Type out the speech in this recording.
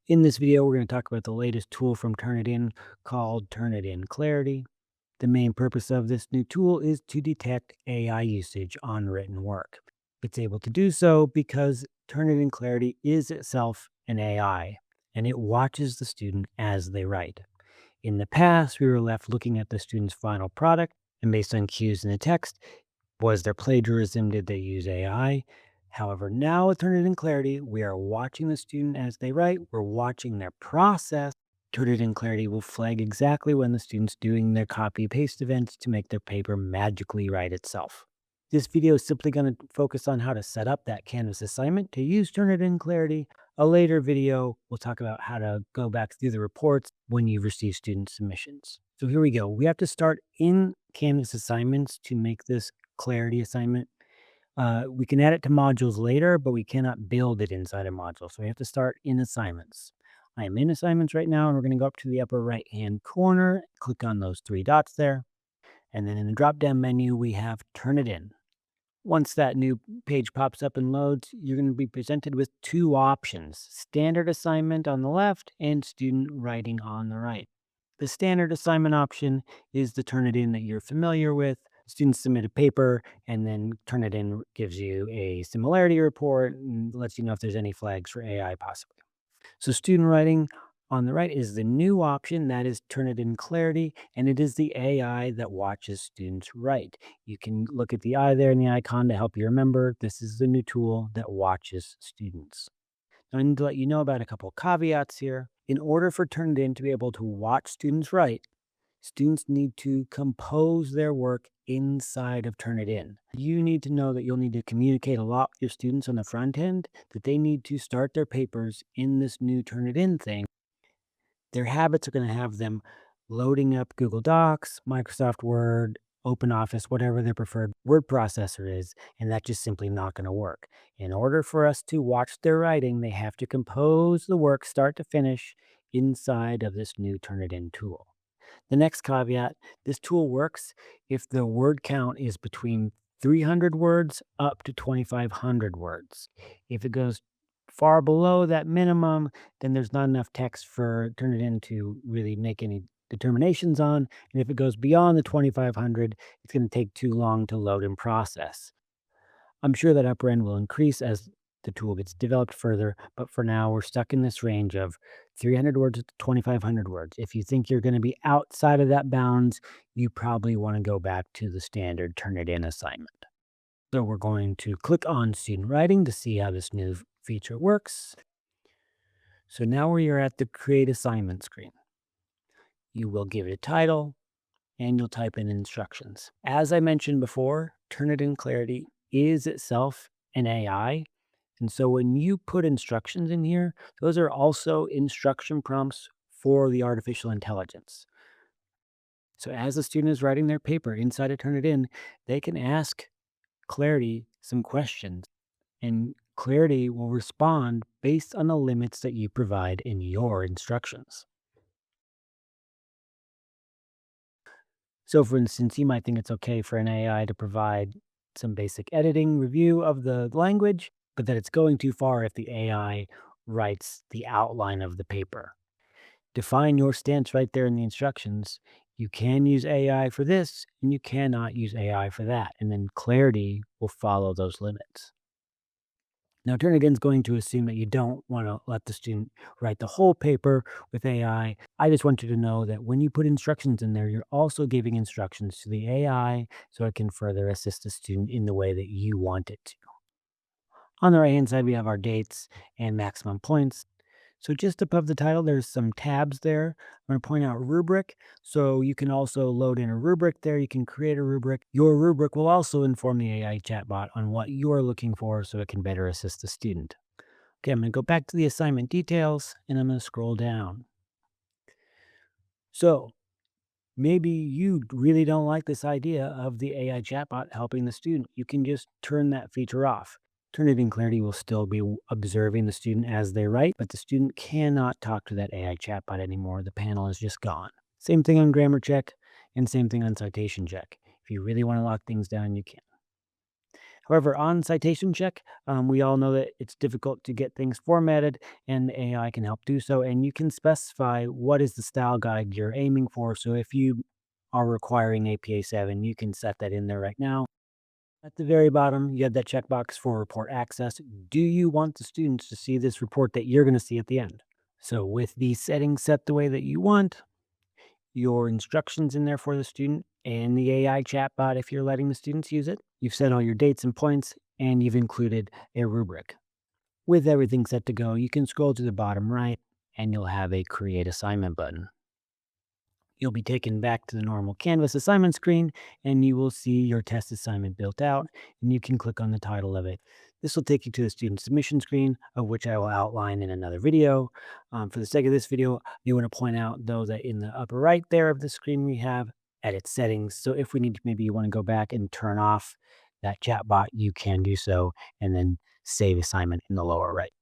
In this video, we're going to talk about the latest tool from Turnitin called Turnitin Clarity. The main purpose of this new tool is to detect AI usage on written work. It's able to do so because Turnitin Clarity is itself an AI, and it watches the student as they write. In the past, we were left looking at the student's final product, and based on cues in the text, was there plagiarism? Did they use AI? However, now with Turnitin Clarity, we are watching the student as they write. We're watching their process. Turnitin Clarity will flag exactly when the student's doing their copy paste events to make their paper magically write itself. This video is simply going to focus on how to set up that Canvas assignment to use Turnitin Clarity. A later video will talk about how to go back through the reports when you receive student submissions. So here we go. We have to start in Canvas assignments to make this Clarity assignment. We can add it to modules later, but we cannot build it inside a module. So we have to start in assignments. I am in assignments right now, and we're going to go up to the upper right-hand corner, click on those three dots there. And then in the drop-down menu, we have Turnitin. Once that new page pops up and loads, you're going to be presented with two options: standard assignment on the left and student writing on the right. The standard assignment option is the Turnitin that you're familiar with. Students submit a paper, and then Turnitin gives you a similarity report and lets you know if there's any flags for AI possibly. So student writing on the right is the new option. That is Turnitin Clarity, and it is the AI that watches students write. You can look at the eye there in the icon to help you remember. This is the new tool that watches students. Now, I need to let you know about a couple caveats here. In order for Turnitin to be able to watch students write, students need to compose their work inside of Turnitin. You need to know that you'll need to communicate a lot with your students on the front end, that they need to start their papers in this new Turnitin thing. Their habits are going to have them loading up Google Docs, Microsoft Word, OpenOffice, whatever their preferred word processor is, and that's just simply not going to work. In order for us to watch their writing, they have to compose the work start to finish inside of this new Turnitin tool. The next caveat, this tool works if the word count is between 300 words up to 2,500 words. If it goes far below that minimum, then there's not enough text for Turnitin to really make any determinations on. And if it goes beyond the 2,500, it's going to take too long to load and process. I'm sure that upper end will increase as the tool gets developed further, but for now, we're stuck in this range of 300 words to 2,500 words. If you think you're going to be outside of that bounds, you probably want to go back to the standard Turnitin assignment. So we're going to click on student writing to see how this new feature works. So now we are at the create assignment screen. You will give it a title and you'll type in instructions. As I mentioned before, Turnitin Clarity is itself an AI. And so when you put instructions in here, those are also instruction prompts for the artificial intelligence. So as the student is writing their paper inside of Turnitin, they can ask Clarity some questions, and Clarity will respond based on the limits that you provide in your instructions. So for instance, you might think it's okay for an AI to provide some basic editing review of the language, but that it's going too far if the AI writes the outline of the paper. Define your stance right there in the instructions. You can use AI for this, and you cannot use AI for that. And then Clarity will follow those limits. Now, Turnitin's going to assume that you don't want to let the student write the whole paper with AI. I just want you to know that when you put instructions in there, you're also giving instructions to the AI so it can further assist the student in the way that you want it to. On the right-hand side, we have our dates and maximum points. So just above the title, there's some tabs there. I'm going to point out rubric. So you can also load in a rubric there. You can create a rubric. Your rubric will also inform the AI chatbot on what you're looking for so it can better assist the student. Okay, I'm going to go back to the assignment details and I'm going to scroll down. So maybe you really don't like this idea of the AI chatbot helping the student. You can just turn that feature off. Turnitin Clarity will still be observing the student as they write, but the student cannot talk to that AI chatbot anymore. The panel is just gone. Same thing on grammar check and same thing on citation check. If you really want to lock things down, you can. However, on citation check, we all know that it's difficult to get things formatted, and the AI can help do so. And you can specify what is the style guide you're aiming for. So if you are requiring APA 7, you can set that in there right now. At the very bottom, you have that checkbox for report access. Do you want the students to see this report that you're going to see at the end? So with these settings set the way that you want, your instructions in there for the student, and the AI chatbot if you're letting the students use it, you've set all your dates and points, and you've included a rubric. With everything set to go, you can scroll to the bottom right, and you'll have a Create Assignment button. You'll be taken back to the normal Canvas assignment screen, and you will see your test assignment built out, and you can click on the title of it. This will take you to the student submission screen, of which I will outline in another video. For the sake of this video, you want to point out, though, that in the upper right there of the screen, we have edit settings. So if we need to, maybe you want to go back and turn off that chatbot, you can do so, and then save assignment in the lower right.